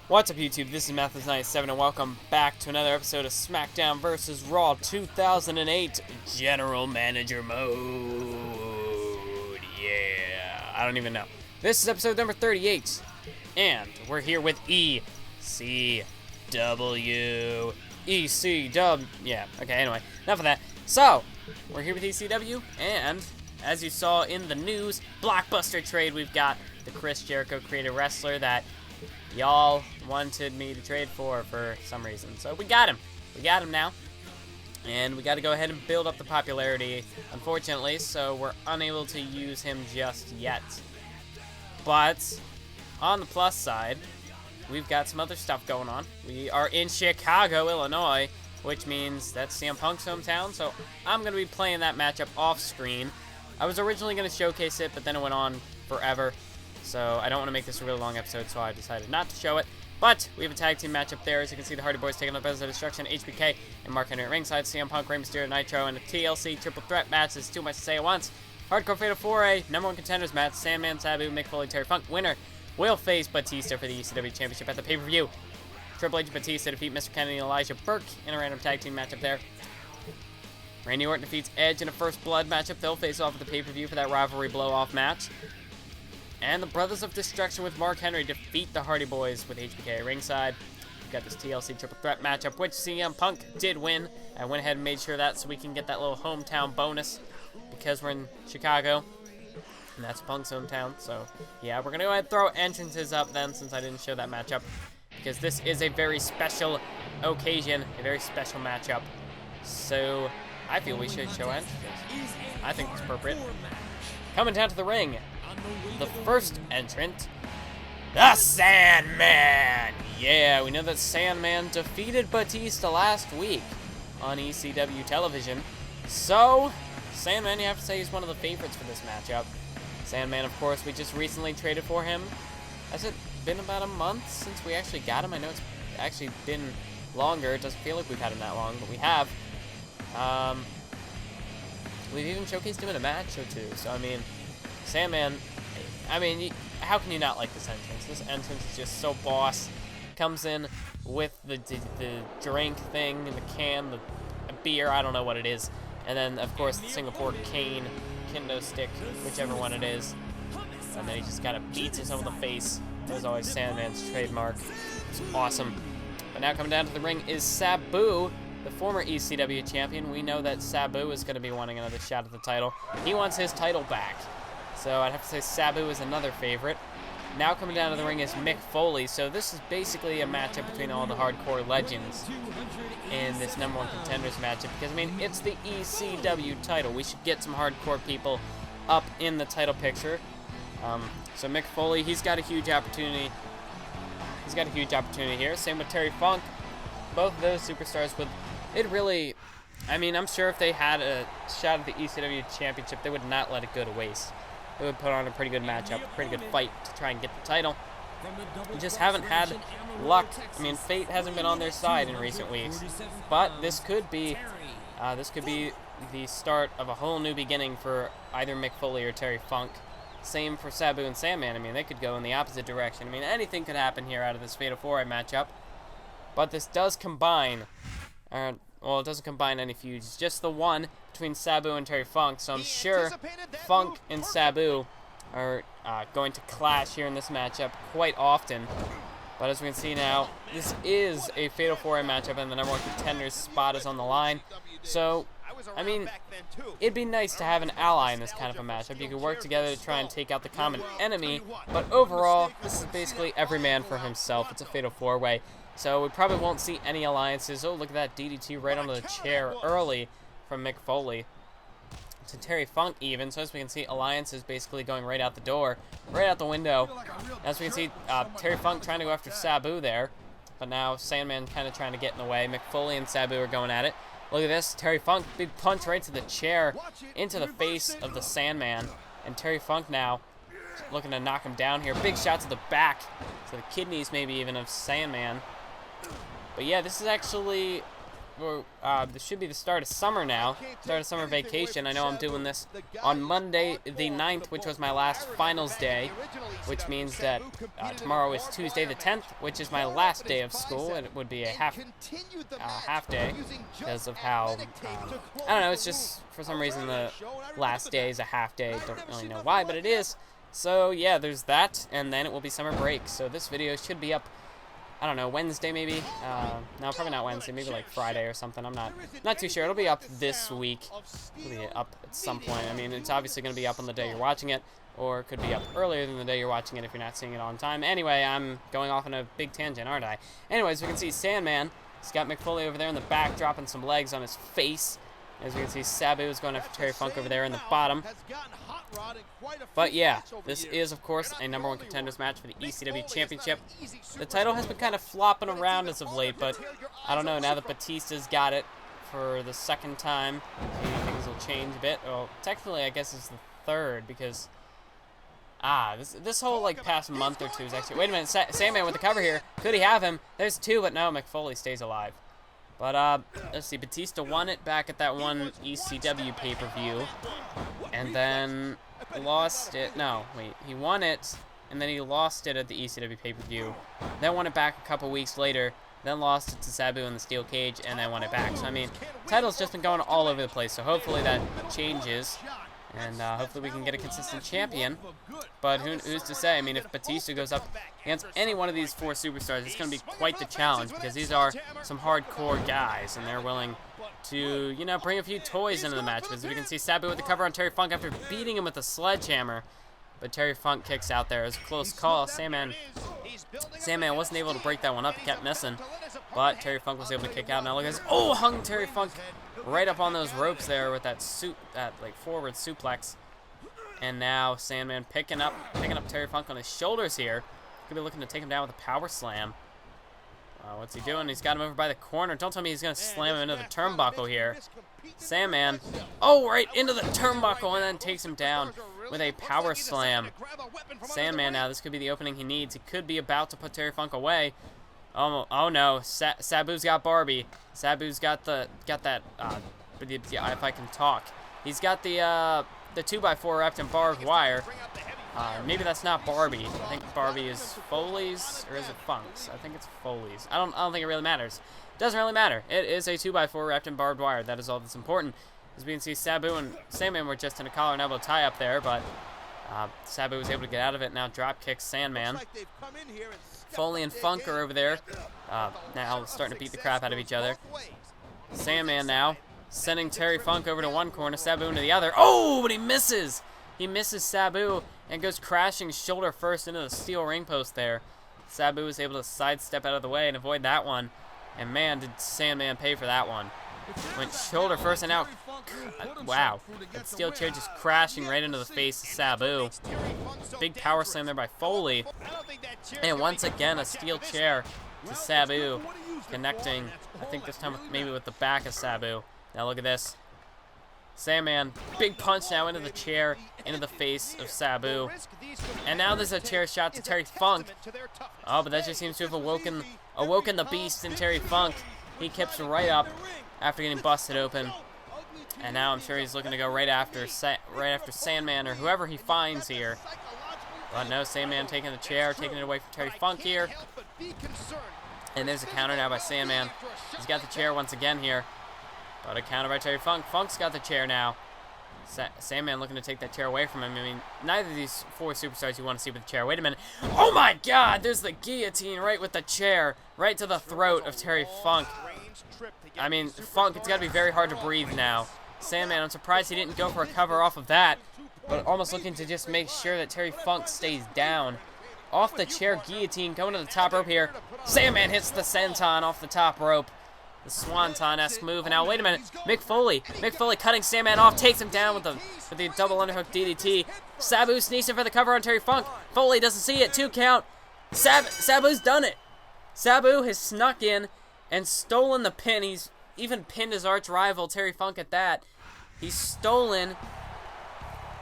What's up, YouTube? This is Mathis97, and welcome back to another episode of Smackdown vs. Raw 2008 General Manager Mode. Yeah, I don't even know. This is episode number 38, and we're here with ECW. Yeah, okay, anyway, enough of that. So, we're here with ECW, and as you saw in the news, blockbuster trade, we've got the Chris Jericho created wrestler that y'all wanted me to trade for some reason. So we got him. We got him now. And we got to go ahead and build up the popularity, unfortunately, so we're unable to use him just yet. But on the plus side, we've got some other stuff going on. We are in Chicago, Illinois, which means that's CM Punk's hometown, so I'm going to be playing that matchup off screen. I was originally going to showcase it, but then it went on forever. So I don't want to make this a really long episode, so I decided not to show it. But we have a tag team matchup there. As you can see, the Hardy Boys taking up Brothers of Destruction, HBK, and Mark Henry at ringside. CM Punk, Rey Mysterio, Nitro, and a TLC triple threat match. Is too much to say at once. Hardcore Fatal 4A, #1 contenders match. Sandman, Sabu, Mick, Foley, Terry Funk. Winner will face Batista for the ECW Championship at the pay-per-view. Triple H and Batista defeat Mr. Kennedy and Elijah Burke in a random tag team matchup there. Randy Orton defeats Edge in a First Blood matchup. They'll face off at the pay-per-view for that rivalry blow-off match. And the Brothers of Destruction with Mark Henry defeat the Hardy Boys with HBK at ringside. We've got this TLC triple threat matchup, which CM Punk did win. I went ahead and made sure that so we can get that little hometown bonus because we're in Chicago. And that's Punk's hometown. So, yeah, we're going to go ahead and throw entrances up then since I didn't show that matchup. Because this is a very special occasion, a very special matchup. So, I feel we should show entrances. I think it's appropriate. Coming down to the ring. The first entrant, the Sandman! Yeah, we know that Sandman defeated Batista last week on ECW television. So, Sandman, you have to say he's one of the favorites for this matchup. Sandman, of course, we just recently traded for him. Has it been about a month since we actually got him? I know it's actually been longer. It doesn't feel like we've had him that long, but we have. We've even showcased him in a match or two. So, I mean, Sandman, how can you not like this entrance? This entrance is just so boss. Comes in with the drink thing, the can, the beer, I don't know what it is. And then, of course, the Singapore cane, kendo stick, whichever one it is. And then he just kind of beats us over the face. As always, Sandman's trademark. It's awesome. But now coming down to the ring is Sabu, the former ECW champion. We know that Sabu is going to be wanting another shot at the title. He wants his title back. So I'd have to say Sabu is another favorite. Now coming down to the ring is Mick Foley. So this is basically a matchup between all the hardcore legends in this #1 contenders matchup. Because, I mean, it's the ECW title. We should get some hardcore people up in the title picture. So Mick Foley, he's got a huge opportunity. He's got a huge opportunity here. Same with Terry Funk. Both of those superstars would... It really... I mean, I'm sure if they had a shot at the ECW Championship, they would not let it go to waste. They would put on a pretty good matchup, a pretty good fight to try and get the title. We just haven't had luck. I mean, fate hasn't been on their side in recent weeks. But this could be the start of a whole new beginning for either Mick Foley or Terry Funk. Same for Sabu and Sandman. I mean, they could go in the opposite direction. I mean, anything could happen here out of this Fatal 4-Way matchup. But this does combine... well, it doesn't combine any feuds. It's just the one between Sabu and Terry Funk. So I'm sure Funk and Sabu are going to clash here in this matchup quite often. But as we can see now, this is a Fatal 4-Way matchup, and the #1 contender's spot is on the line. So, I mean, it'd be nice to have an ally in this kind of a matchup. You could work together to try and take out the common enemy. But overall, this is basically every man for himself. It's a Fatal 4-Way. So we probably won't see any alliances. Oh, look at that DDT right onto the chair early from Mick Foley. To Terry Funk even. So as we can see, alliances basically going right out the door. Right out the window. As we can see, Terry Funk trying to go after Sabu there. But now Sandman kind of trying to get in the way. Mick Foley and Sabu are going at it. Look at this. Terry Funk, big punch right to the chair. Into the face of the Sandman. And Terry Funk now looking to knock him down here. Big shot to the back. To the kidneys maybe even of Sandman. But yeah, this is actually this should be the start of summer now. Start of summer vacation. I know I'm doing this on Monday the 9th, which was my last finals day, which means that tomorrow is Tuesday the 10th, which is my last day of school, and it would be a half day because of how, I don't know, it's just for some reason the last day is a half day. Don't really know why, but it is. So yeah, there's that, and then it will be summer break. So this video should be up, I don't know, Wednesday maybe? No, probably not Wednesday, maybe like Friday or something. I'm not too sure. It'll be up this week. It'll be up at some point. I mean, it's obviously going to be up on the day you're watching it, or it could be up earlier than the day you're watching it if you're not seeing it on time. Anyway, I'm going off on a big tangent, aren't I? Anyways, we can see Sandman. He's got Mick Foley over there in the back, dropping some legs on his face. As we can see, Sabu is going after Terry Funk over there in the bottom. But yeah, this is, of course, a #1 contenders match for the ECW Championship. The title has been kind of flopping around as of late, but I don't know, now that Batista's got it for the second time, maybe things will change a bit. Well, technically, I guess it's the third, because, this whole, like, past month or two is actually, wait a minute, Sandman with the cover here. Could he have him? There's two, but no, Mick Foley stays alive. But, let's see, Batista won it back at that one ECW pay-per-view, and then lost it. No, wait, he won it, and then he lost it at the ECW pay-per-view, then won it back a couple weeks later, then lost it to Sabu in the steel cage, and then won it back. So, I mean, title's just been going all over the place, so hopefully that changes, and hopefully we can get a consistent champion. But who's to say? I mean, if Batista goes up against any one of these four superstars, it's going to be quite the challenge, because these are some hardcore guys, and they're willing to, you know, bring a few toys into the match. Because we can see Sabu with the cover on Terry Funk after beating him with a sledgehammer. But Terry Funk kicks out there. It was a close call. Sandman wasn't able to break that one up. He kept missing. But Terry Funk was able to kick out. Now look at this. Oh, hung Terry Funk right up on those ropes there with that like forward suplex. And now Sandman picking up Terry Funk on his shoulders here. Could be looking to take him down with a power slam. What's he doing? He's got him over by the corner. Don't tell me he's going to slam him into the turnbuckle here. Sandman, oh, right into the turnbuckle, and then takes him down with a power slam. Sandman now, this could be the opening he needs. He could be about to put Terry Funk away. Oh no, Sabu's got Barbie. Sabu's got that, if I can talk. He's got the 2x4 wrapped in barbed wire. Maybe that's not Barbie. I think Barbie is Foley's, or is it Funk's? I think it's Foley's. I don't think it really matters. It doesn't really matter. It is a 2x4 wrapped in barbed wire. That is all that's important. As we can see, Sabu and Sandman were just in a collar and elbow tie-up there, but Sabu was able to get out of it. Now drop kicks Sandman. Foley and Funk are over there, now starting to beat the crap out of each other. Sandman now sending Terry Funk over to one corner, Sabu into the other. Oh, but he misses! He misses Sabu and goes crashing shoulder first into the steel ring post there. Sabu was able to sidestep out of the way and avoid that one. And man, did Sandman pay for that one. Went shoulder first, and now, wow. That steel chair just crashing right into the face of Sabu. Big power slam there by Foley. And once again, a steel chair to Sabu, connecting, I think this time maybe with the back of Sabu. Now look at this. Sandman, big punch now into the chair, into the face of Sabu. And now there's a chair shot to Terry Funk. Oh, but that just seems to have awoken the beast in Terry Funk. He kips right up after getting busted open. And now I'm sure he's looking to go right after Sandman or whoever he finds here. But no, Sandman taking the chair, taking it away from Terry Funk here. And there's a counter now by Sandman. He's got the chair once again here. But a counter by Terry Funk. Funk's got the chair now. Sandman looking to take that chair away from him. I mean, neither of these four superstars you want to see with the chair. Wait a minute. Oh my God! There's the guillotine right with the chair. Right to the throat of Terry Funk. I mean, Funk, it's got to be very hard to breathe now. Sandman, I'm surprised he didn't go for a cover off of that. But almost looking to just make sure that Terry Funk stays down. Off the chair, guillotine, going to the top rope here. Sandman hits the senton off the top rope. The Swanton-esque move. And now, wait a minute. Mick Foley cutting Sandman off, takes him down with the double underhook DDT. Sabu sneaks in for the cover on Terry Funk. Foley doesn't see it. 2 count. Sabu's done it. Sabu has snuck in and stolen the pin. He's even pinned his arch rival, Terry Funk, at that. He's stolen.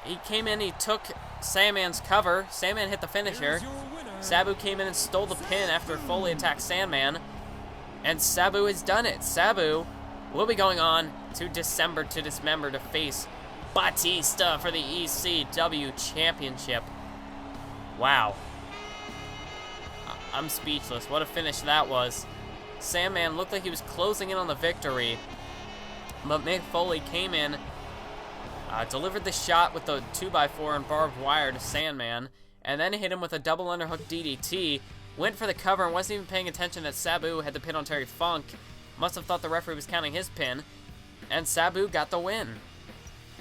He came in, he took Sandman's cover. Sandman hit the finisher. Sabu came in and stole the pin after Foley attacked Sandman. And Sabu has done it. Sabu will be going on to December to Dismember to face Batista for the ECW Championship. Wow. I'm speechless. What a finish that was. Sandman looked like he was closing in on the victory, but Mick Foley came in, delivered the shot with the 2x4 and barbed wire to Sandman, and then hit him with a double underhook DDT, went for the cover and wasn't even paying attention that Sabu had the pin on Terry Funk. Must have thought the referee was counting his pin, and Sabu got the win.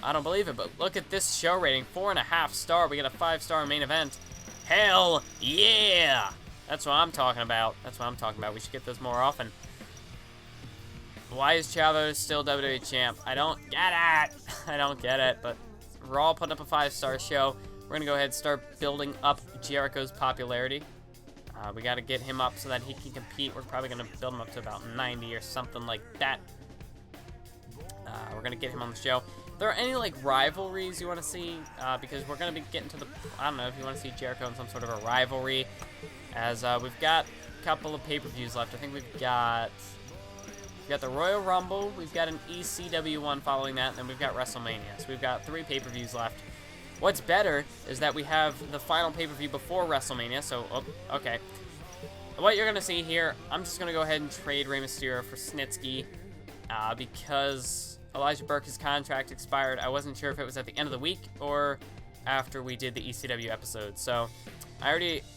I don't believe it, but look at this show rating, 4.5 star. We got a 5-star main event. Hell yeah! That's what I'm talking about. That's what I'm talking about. We should get those more often. Why is Chavo still WWE champ? I don't get it. I don't get it, but Raw putting up a 5-star show. We're going to go ahead and start building up Jericho's popularity. We got to get him up so that he can compete. We're probably going to build him up to about 90 or something like that. We're going to get him on the show. If there are any, like, rivalries you want to see, because we're going to be getting to the, I don't know if you want to see Jericho in some sort of a rivalry, as we've got a couple of pay-per-views left. I think we've got the Royal Rumble, we've got an ECW one following that, and then we've got WrestleMania. So we've got 3 pay-per-views left. What's better is that we have the final pay-per-view before WrestleMania, so, okay. What you're going to see here, I'm just going to go ahead and trade Rey Mysterio for Snitsky, because Elijah Burke's contract expired. I wasn't sure if it was at the end of the week or after we did the ECW episode, so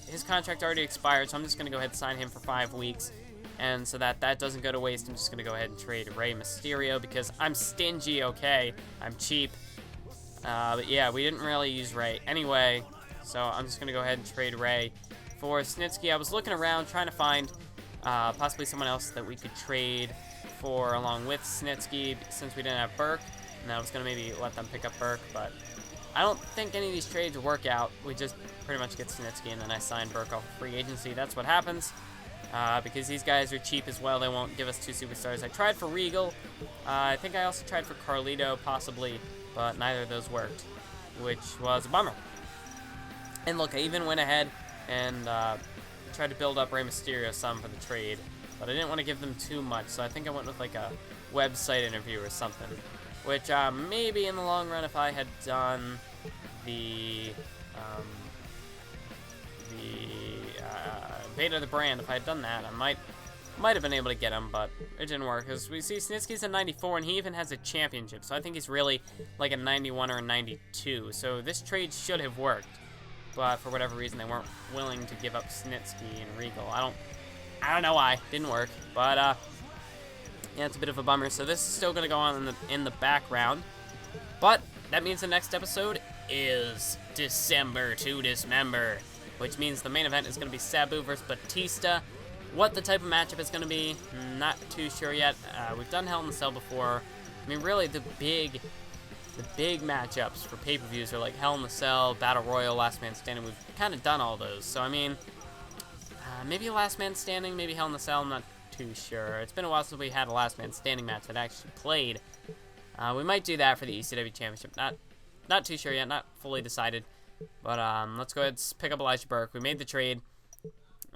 his contract already expired, so I'm just going to go ahead and sign him for 5 weeks, and so that doesn't go to waste, I'm just going to go ahead and trade Rey Mysterio, because I'm stingy, okay? I'm cheap. But yeah, we didn't really use Rey anyway, so I'm just going to go ahead and trade Rey for Snitsky. I was looking around trying to find possibly someone else that we could trade for along with Snitsky, since we didn't have Burke, and I was going to maybe let them pick up Burke, but I don't think any of these trades would work out. We just pretty much get Snitsky, and then I sign Burke off of free agency. That's what happens, because these guys are cheap as well. They won't give us 2 superstars. I tried for Regal. I think I also tried for Carlito, possibly, but neither of those worked, which was a bummer. And look, I even went ahead and tried to build up Rey Mysterio some for the trade, but I didn't want to give them too much, so I think I went with like a website interview or something, which maybe in the long run, if I had done the beta of the brand, if I had done that, I might have been able to get him, but it didn't work, because we see Snitsky's a 94, and he even has a championship, so I think he's really like a 91 or a 92, so this trade should have worked, but for whatever reason, they weren't willing to give up Snitsky and Regal. I don't know why. Didn't work, but yeah, it's a bit of a bummer, so this is still going to go on in the background, but that means the next episode is December to Dismember, which means the main event is going to be Sabu versus Batista. What the type of matchup is going to be, not too sure yet. We've done Hell in a Cell before. I mean, really, the big matchups for pay-per-views are like Hell in a Cell, Battle Royal, Last Man Standing. We've kind of done all those. So, I mean, maybe Last Man Standing, maybe Hell in a Cell. I'm not too sure. It's been a while since we had a Last Man Standing match that actually played. We might do that for the ECW Championship. Not too sure yet. Not fully decided. But let's go ahead and pick up Elijah Burke. We made the trade,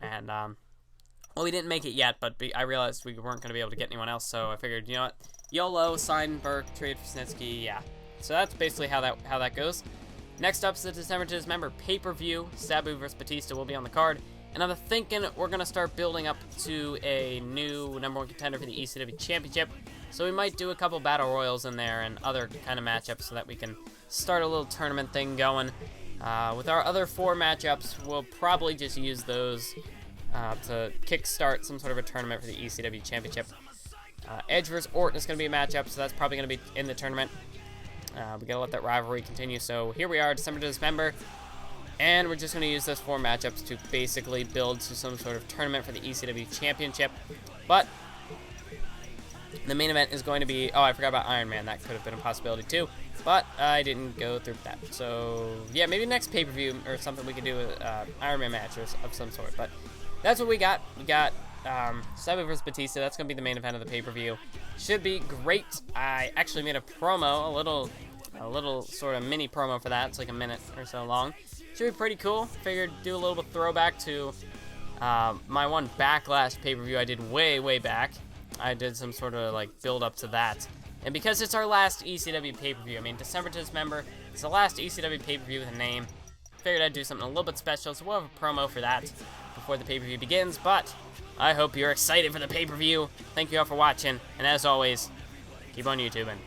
and well, we didn't make it yet, but I realized we weren't going to be able to get anyone else, so I figured, you know what, YOLO, sign Burke, trade for Snitsky, yeah. So that's basically how that goes. Next up is the December to Dismember pay-per-view. Sabu versus Batista will be on the card, and I'm thinking we're going to start building up to a new #1 contender for the ECW Championship, so we might do a couple Battle Royals in there and other kind of matchups so that we can start a little tournament thing going. With our other 4 matchups, we'll probably just use those to kickstart some sort of a tournament for the ECW Championship. Edge vs. Orton is going to be a matchup, so that's probably going to be in the tournament. We got to let that rivalry continue. So here we are, December to Dismember, and we're just going to use those 4 matchups to basically build to some sort of tournament for the ECW Championship. But the main event is going to be, oh, I forgot about Iron Man. That could have been a possibility too, but I didn't go through that. So yeah, maybe next pay-per-view or something we could do an Iron Man match of some sort. But that's what we got. We got Sabu vs. Batista. That's going to be the main event of the pay-per-view. Should be great. I actually made a promo, a little sort of mini promo for that. It's like a minute or so long. Should be pretty cool. Figured do a little bit throwback to my one Backlash pay-per-view I did way back. I did some sort of like build up to that. And because it's our last ECW pay-per-view, I mean, December to Dismember, it's the last ECW pay-per-view with a name. Figured I'd do something a little bit special, so we'll have a promo for that before the pay-per-view begins, but I hope you're excited for the pay-per-view. Thank you all for watching, and as always, keep on YouTubing.